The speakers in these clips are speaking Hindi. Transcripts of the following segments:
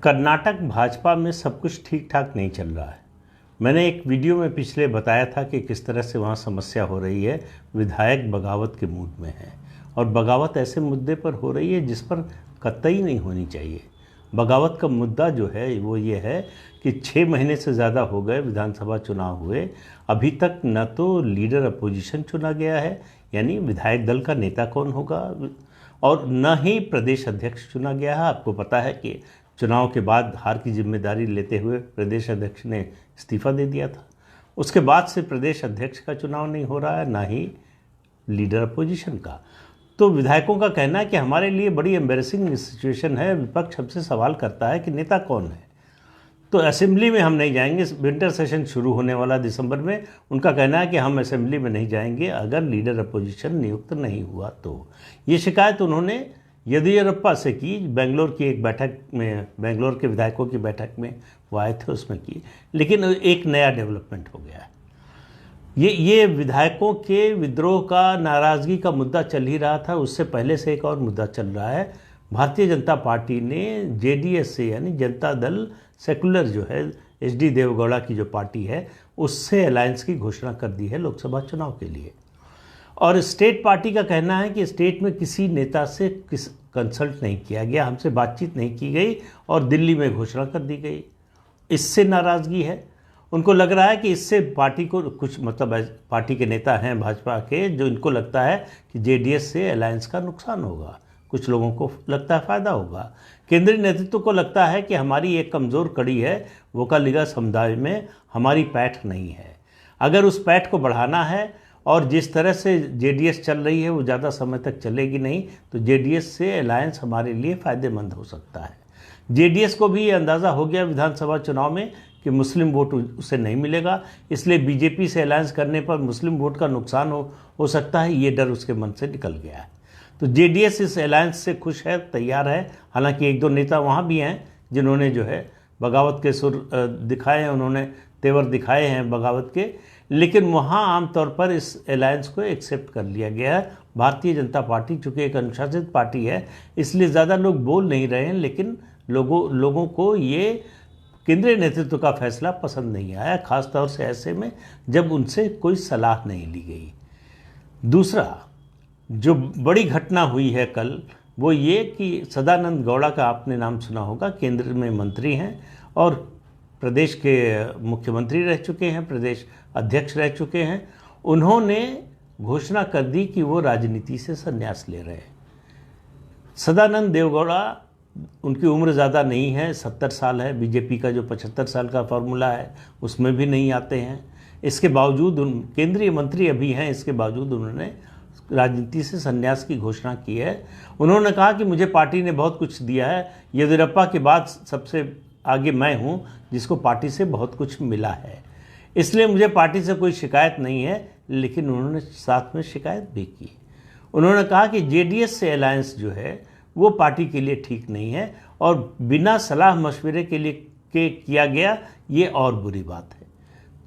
कर्नाटक भाजपा में सब कुछ ठीक ठाक नहीं चल रहा है। मैंने एक वीडियो में पिछले बताया था कि किस तरह से वहाँ समस्या हो रही है। विधायक बगावत के मूड में है और बगावत ऐसे मुद्दे पर हो रही है जिस पर कतई नहीं होनी चाहिए। बगावत का मुद्दा जो है वो ये है कि 6 महीने से ज़्यादा हो गए विधानसभा चुनाव हुए, अभी तक न तो लीडर अपोजिशन चुना गया है, यानी विधायक दल का नेता कौन होगा, और न ही प्रदेश अध्यक्ष चुना गया है। आपको पता है कि चुनाव के बाद हार की जिम्मेदारी लेते हुए प्रदेश अध्यक्ष ने इस्तीफा दे दिया था। उसके बाद से प्रदेश अध्यक्ष का चुनाव नहीं हो रहा है, ना ही लीडर अपोजिशन का। तो विधायकों का कहना है कि हमारे लिए बड़ी एम्बेरसिंग सिचुएशन है। विपक्ष हमसे सवाल करता है कि नेता कौन है, तो असेंबली में हम नहीं जाएंगे। विंटर सेशन शुरू होने वाला दिसंबर में, उनका कहना है कि हम असेंबली में नहीं जाएंगे अगर लीडर अपोजिशन नियुक्त नहीं हुआ तो। ये शिकायत उन्होंने येदियुरप्पा से की। बेंगलोर की एक बैठक में, बेंगलोर के विधायकों की बैठक में वो आए थे, उसमें की। लेकिन एक नया डेवलपमेंट हो गया है। ये विधायकों के विद्रोह का, नाराज़गी का मुद्दा चल ही रहा था। उससे पहले से एक और मुद्दा चल रहा है। भारतीय जनता पार्टी ने जेडीएस से, यानी जनता दल सेकुलर जो है, एचडी देवेगौड़ा की जो पार्टी है, उससे अलायंस की घोषणा कर दी है लोकसभा चुनाव के लिए। और स्टेट पार्टी का कहना है कि स्टेट में किसी नेता से कंसल्ट नहीं किया गया, हमसे बातचीत नहीं की गई और दिल्ली में घोषणा कर दी गई। इससे नाराज़गी है। उनको लग रहा है कि इससे पार्टी को कुछ, मतलब पार्टी के नेता हैं भाजपा के, जो इनको लगता है कि जेडीएस से अलायंस का नुकसान होगा, कुछ लोगों को लगता है फ़ायदा होगा। केंद्रीय नेतृत्व को लगता है कि हमारी एक कमज़ोर कड़ी है, वोकालिगा समुदाय में हमारी पैठ नहीं है। अगर उस पैठ को बढ़ाना है, और जिस तरह से जेडीएस चल रही है वो ज़्यादा समय तक चलेगी नहीं, तो जेडीएस से अलायंस हमारे लिए फ़ायदेमंद हो सकता है। जेडीएस को भी ये अंदाज़ा हो गया विधानसभा चुनाव में कि मुस्लिम वोट उसे नहीं मिलेगा, इसलिए बीजेपी से अलायंस करने पर मुस्लिम वोट का नुकसान हो सकता है। ये डर उसके मन से निकल गया है। तो जेडीएस इस अलायंस से खुश है, तैयार है। हालांकि एक दो नेता वहाँ भी हैं जिन्होंने जो है बगावत के सुर दिखाए हैं, उन्होंने तेवर दिखाए हैं बगावत के, लेकिन वहाँ आमतौर पर इस अलायंस को एक्सेप्ट कर लिया गया है। भारतीय जनता पार्टी चूँकि एक अनुशासित पार्टी है, इसलिए ज़्यादा लोग बोल नहीं रहे हैं, लेकिन लोगों को ये केंद्रीय नेतृत्व का फैसला पसंद नहीं आया, खास तौर से ऐसे में जब उनसे कोई सलाह नहीं ली गई। दूसरा जो बड़ी घटना हुई है कल, वो ये कि सदानंद गौड़ा का आपने नाम सुना होगा, केंद्र में मंत्री हैं और प्रदेश के मुख्यमंत्री रह चुके हैं, प्रदेश अध्यक्ष रह चुके हैं। उन्होंने घोषणा कर दी कि वो राजनीति से संन्यास ले रहे हैं। सदानंद देवगौड़ा, उनकी उम्र ज़्यादा नहीं है, 70 साल है। बीजेपी का जो 75 साल का फॉर्मूला है उसमें भी नहीं आते हैं। इसके बावजूद केंद्रीय मंत्री अभी हैं, इसके बावजूद उन्होंने राजनीति से संन्यास की घोषणा की है। उन्होंने कहा कि मुझे पार्टी ने बहुत कुछ दिया है, येदियुरप्पा के बाद सबसे आगे मैं हूं जिसको पार्टी से बहुत कुछ मिला है, इसलिए मुझे पार्टी से कोई शिकायत नहीं है। लेकिन उन्होंने साथ में शिकायत भी की। उन्होंने कहा कि जेडीएस से अलायंस जो है वो पार्टी के लिए ठीक नहीं है और बिना सलाह मशवरे के लिए किया गया, ये और बुरी बात है।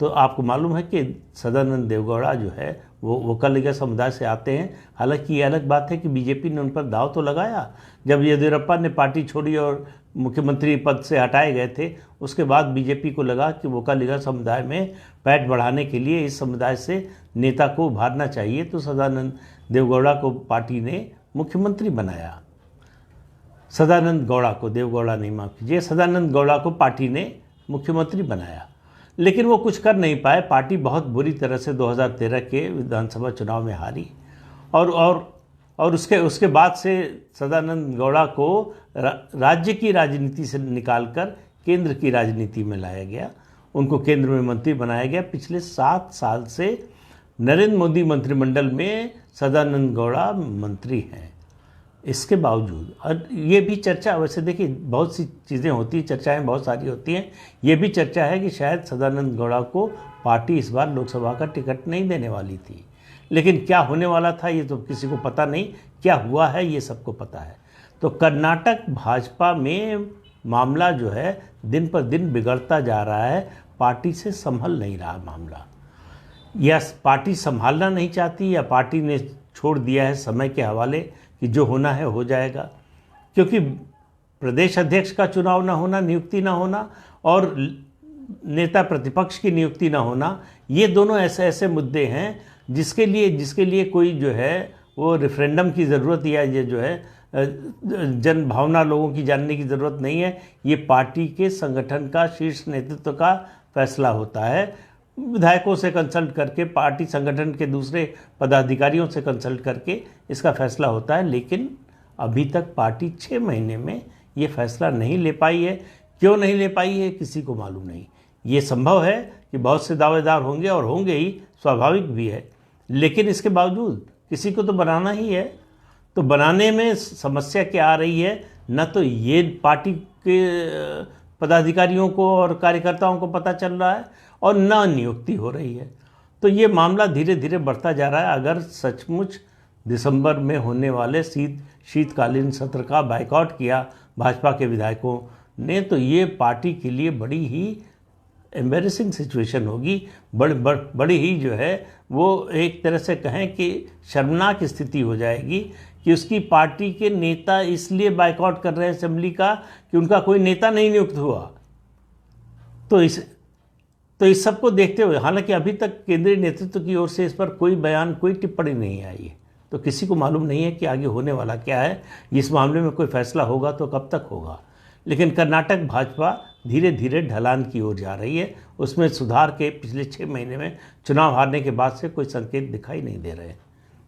तो आपको मालूम है कि सदानंद देवगौड़ा जो है वो वोकालिगा समुदाय से आते हैं। हालांकि ये अलग बात है कि बीजेपी ने उन पर दाव तो लगाया। जब येदियुरप्पा ने पार्टी छोड़ी और मुख्यमंत्री पद से हटाए गए थे, उसके बाद बीजेपी को लगा कि वोकालिगा समुदाय में पैठ बढ़ाने के लिए इस समुदाय से नेता को उभारना चाहिए, तो सदानंद देवगौड़ा को पार्टी ने मुख्यमंत्री बनाया। सदानंद गौड़ा को, देवगौड़ा नहीं, माफ कीजिए, सदानंद गौड़ा को पार्टी ने मुख्यमंत्री बनाया। लेकिन वो कुछ कर नहीं पाए। पार्टी बहुत बुरी तरह से 2013 के विधानसभा चुनाव में हारी और उसके बाद से सदानंद गौड़ा को राज्य की राजनीति से निकालकर केंद्र की राजनीति में लाया गया। उनको केंद्र में मंत्री बनाया गया। पिछले 7 साल से नरेंद्र मोदी मंत्रिमंडल में सदानंद गौड़ा मंत्री हैं। इसके बावजूद, और ये भी चर्चा, वैसे देखिए बहुत सी चीज़ें होती हैं, चर्चाएं बहुत सारी होती हैं। ये भी चर्चा है कि शायद सदानंद गौड़ा को पार्टी इस बार लोकसभा का टिकट नहीं देने वाली थी। लेकिन क्या होने वाला था ये तो किसी को पता नहीं, क्या हुआ है ये सबको पता है। तो कर्नाटक भाजपा में मामला जो है दिन पर दिन बिगड़ता जा रहा है। पार्टी से संभल नहीं रहा मामला, या पार्टी संभालना नहीं चाहती, या पार्टी ने छोड़ दिया है समय के हवाले कि जो होना है हो जाएगा। क्योंकि प्रदेश अध्यक्ष का चुनाव ना होना, नियुक्ति ना होना, और नेता प्रतिपक्ष की नियुक्ति ना होना, ये दोनों ऐसे ऐसे मुद्दे हैं जिसके लिए कोई जो है वो रेफरेंडम की ज़रूरत या ये जो है जन भावना लोगों की जानने की ज़रूरत नहीं है। ये पार्टी के संगठन का शीर्ष नेतृत्व का फैसला होता है, विधायकों से कंसल्ट करके, पार्टी संगठन के दूसरे पदाधिकारियों से कंसल्ट करके इसका फैसला होता है। लेकिन अभी तक पार्टी 6 महीने में ये फैसला नहीं ले पाई है। क्यों नहीं ले पाई है किसी को मालूम नहीं। ये संभव है कि बहुत से दावेदार होंगे और होंगे ही, स्वाभाविक भी है, लेकिन इसके बावजूद किसी को तो बनाना ही है। तो बनाने में समस्या क्या आ रही है, न तो ये पार्टी के पदाधिकारियों को और कार्यकर्ताओं को पता चल रहा है और न नियुक्ति हो रही है। तो ये मामला धीरे धीरे बढ़ता जा रहा है। अगर सचमुच दिसंबर में होने वाले शीतकालीन सत्र का बायकॉट किया भाजपा के विधायकों ने, तो ये पार्टी के लिए बड़ी ही एम्बेरसिंग सिचुएशन होगी। बड़ी ही जो है वो एक तरह से कहें कि शर्मनाक स्थिति हो जाएगी कि उसकी पार्टी के नेता इसलिए बायकॉट कर रहे हैं असेंबली का कि उनका कोई नेता नहीं नियुक्त हुआ। तो इस सब को देखते हुए, हालांकि अभी तक केंद्रीय नेतृत्व की ओर से इस पर कोई बयान, कोई टिप्पणी नहीं आई है, तो किसी को मालूम नहीं है कि आगे होने वाला क्या है। इस मामले में कोई फैसला होगा तो कब तक होगा। लेकिन कर्नाटक भाजपा धीरे धीरे ढलान की ओर जा रही है। उसमें सुधार के पिछले 6 महीने में चुनाव हारने के बाद से कोई संकेत दिखाई नहीं दे रहे हैं।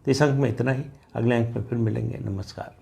तो इस अंक में इतना ही। अगले अंक में फिर मिलेंगे। नमस्कार।